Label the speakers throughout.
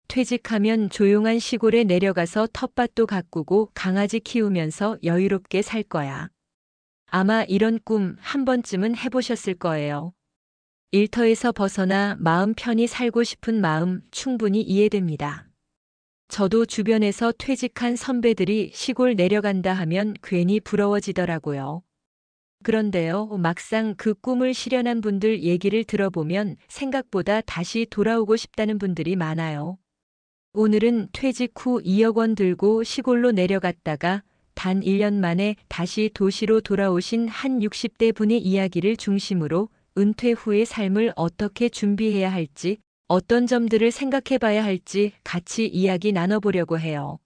Speaker 1: 퇴직하면 조용한 시골에 내려가서 텃밭도 가꾸고 강아지 키우면서 여유롭게 살 거야. 아마 이런 꿈 한 번쯤은 해보셨을 거예요. 일터에서 벗어나 마음 편히 살고 싶은 마음 충분히 이해됩니다. 저도 주변에서 퇴직한 선배들이 시골 내려간다 하면 괜히 부러워지더라고요. 그런데요, 막상 그 꿈을 실현한 분들 얘기를 들어보면 생각보다 다시 돌아오고 싶다는 분들이 많아요. 오늘은 퇴직 후 2억 원 들고 시골로 내려갔다가 단 1년 만에 다시 도시로 돌아오신 한 60대 분의 이야기를 중심으로 은퇴 후의 삶을 어떻게 준비해야 할지, 어떤 점들을 생각해 봐야 할지 같이 이야기 나눠보려고 해요.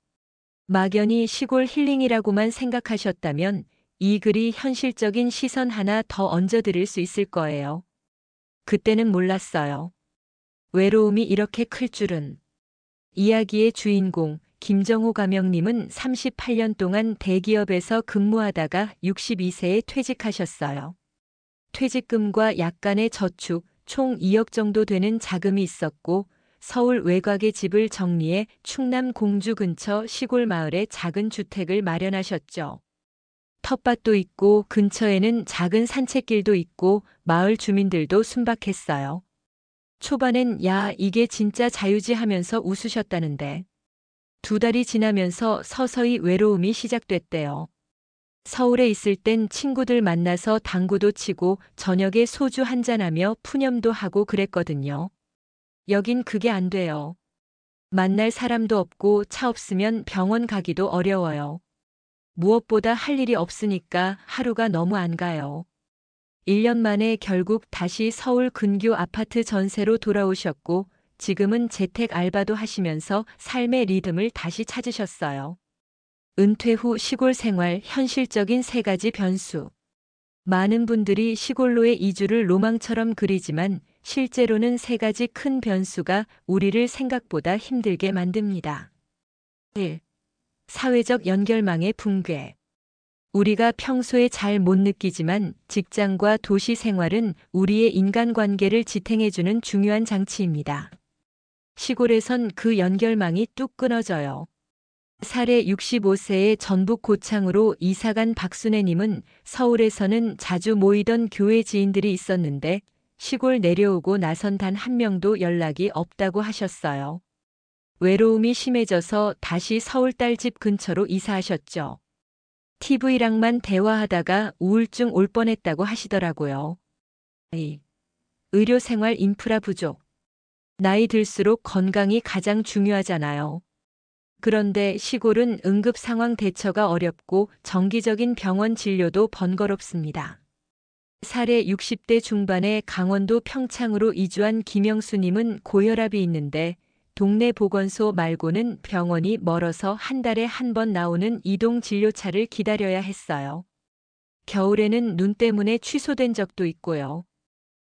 Speaker 1: 막연히 시골 힐링이라고만 생각하셨다면 이 글이 현실적인 시선 하나 더 얹어드릴 수 있을 거예요. 그때는 몰랐어요. 외로움이 이렇게 클 줄은. 이야기의 주인공 김정호 가명님은 38년 동안 대기업에서 근무하다가 62세에 퇴직하셨어요. 퇴직금과 약간의 저축, 총 2억 정도 되는 자금이 있었고 서울 외곽의 집을 정리해 충남 공주 근처 시골 마을에 작은 주택을 마련하셨죠. 텃밭도 있고 근처에는 작은 산책길도 있고 마을 주민들도 순박했어요. 초반엔 야, 이게 진짜 자유지 하면서 웃으셨다는데 2달이 지나면서 서서히 외로움이 시작됐대요. 서울에 있을 땐 친구들 만나서 당구도 치고 저녁에 소주 한잔하며 푸념도 하고 그랬거든요. 여긴 그게 안 돼요. 만날 사람도 없고 차 없으면 병원 가기도 어려워요. 무엇보다 할 일이 없으니까 하루가 너무 안 가요. 1년 만에 결국 다시 서울 근교 아파트 전세로 돌아오셨고 지금은 재택 알바도 하시면서 삶의 리듬을 다시 찾으셨어요. 은퇴 후 시골 생활 현실적인 3가지 변수. 많은 분들이 시골로의 이주를 로망처럼 그리지만 실제로는 3가지 큰 변수가 우리를 생각보다 힘들게 만듭니다. 1. 사회적 연결망의 붕괴. 우리가 평소에 잘 못 느끼지만 직장과 도시 생활은 우리의 인간관계를 지탱해주는 중요한 장치입니다. 시골에선 그 연결망이 뚝 끊어져요. 사례 65세의 전북 고창으로 이사간 박순애님은 서울에서는 자주 모이던 교회 지인들이 있었는데 시골 내려오고 나선 단 한 명도 연락이 없다고 하셨어요. 외로움이 심해져서 다시 서울 딸집 근처로 이사하셨죠. TV랑만 대화하다가 우울증 올 뻔했다고 하시더라고요. 2. 의료생활 인프라 부족. 나이 들수록 건강이 가장 중요하잖아요. 그런데 시골은 응급 상황 대처가 어렵고 정기적인 병원 진료도 번거롭습니다. 사례 60대 중반에 강원도 평창으로 이주한 김영수님은 고혈압이 있는데 동네 보건소 말고는 병원이 멀어서 한 달에 한 번 나오는 이동 진료차를 기다려야 했어요. 겨울에는 눈 때문에 취소된 적도 있고요.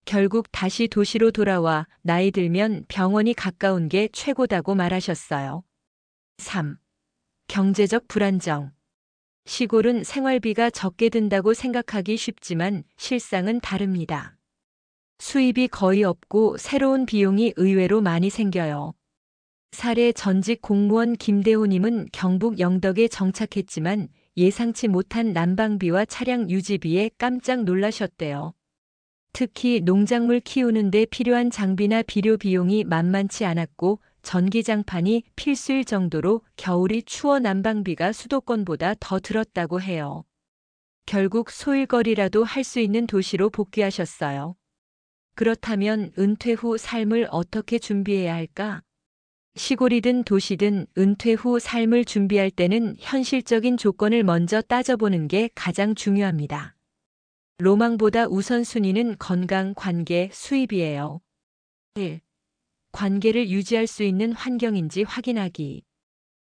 Speaker 1: 결국 다시 도시로 돌아와 나이 들면 병원이 가까운 게 최고다고 말하셨어요. 3. 경제적 불안정. 시골은 생활비가 적게 든다고 생각하기 쉽지만 실상은 다릅니다. 수입이 거의 없고 새로운 비용이 의외로 많이 생겨요. 사례 전직 공무원 김대호님은 경북 영덕에 정착했지만 예상치 못한 난방비와 차량 유지비에 깜짝 놀라셨대요. 특히 농작물 키우는데 필요한 장비나 비료 비용이 만만치 않았고 전기장판이 필수일 정도로 겨울이 추워 난방비가 수도권보다 더 들었다고 해요. 결국 소일거리라도 할 수 있는 도시로 복귀하셨어요. 그렇다면 은퇴 후 삶을 어떻게 준비해야 할까? 시골이든 도시든 은퇴 후 삶을 준비할 때는 현실적인 조건을 먼저 따져보는 게 가장 중요합니다. 로망보다 우선순위는 건강, 관계, 수입이에요. 1. 관계를 유지할 수 있는 환경인지 확인하기.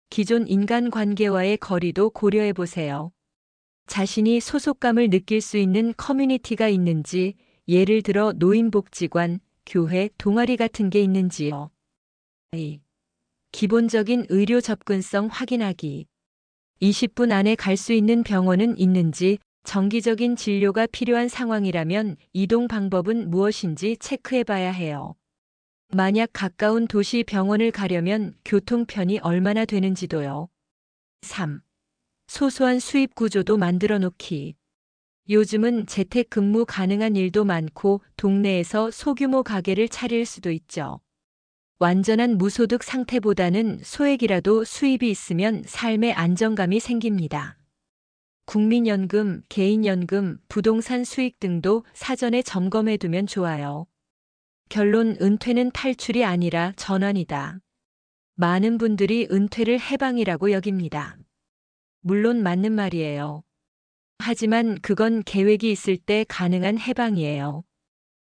Speaker 1: 기존 인간관계와의 거리도 고려해 보세요. 자신이 소속감을 느낄 수 있는 커뮤니티가 있는지, 예를 들어 노인복지관, 교회, 동아리 같은 게 있는지요. 2. 기본적인 의료 접근성 확인하기. 20분 안에 갈 수 있는 병원은 있는지, 정기적인 진료가 필요한 상황이라면 이동 방법은 무엇인지 체크해 봐야 해요. 만약 가까운 도시 병원을 가려면 교통편이 얼마나 되는지도요. 3. 소소한 수입 구조도 만들어 놓기. 요즘은 재택근무 가능한 일도 많고 동네에서 소규모 가게를 차릴 수도 있죠. 완전한 무소득 상태보다는 소액이라도 수입이 있으면 삶의 안정감이 생깁니다. 국민연금, 개인연금, 부동산 수익 등도 사전에 점검해 두면 좋아요. 결론, 은퇴는 탈출이 아니라 전환이다. 많은 분들이 은퇴를 해방이라고 여깁니다. 물론 맞는 말이에요. 하지만 그건 계획이 있을 때 가능한 해방이에요.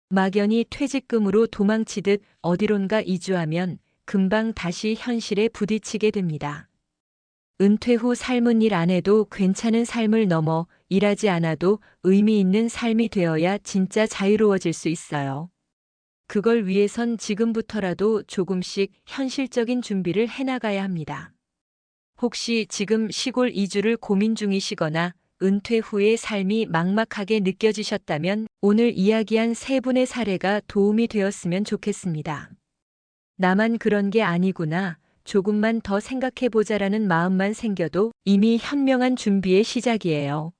Speaker 1: 막연히 퇴직금으로 도망치듯 어디론가 이주하면 금방 다시 현실에 부딪히게 됩니다. 은퇴 후 삶은 일 안 해도 괜찮은 삶을 넘어 일하지 않아도 의미 있는 삶이 되어야 진짜 자유로워질 수 있어요. 그걸 위해선 지금부터라도 조금씩 현실적인 준비를 해나가야 합니다. 혹시 지금 시골 이주를 고민 중이시거나 은퇴 후의 삶이 막막하게 느껴지셨다면 오늘 이야기한 세 분의 사례가 도움이 되었으면 좋겠습니다. 나만 그런 게 아니구나, 조금만 더 생각해보자라는 마음만 생겨도 이미 현명한 준비의 시작이에요.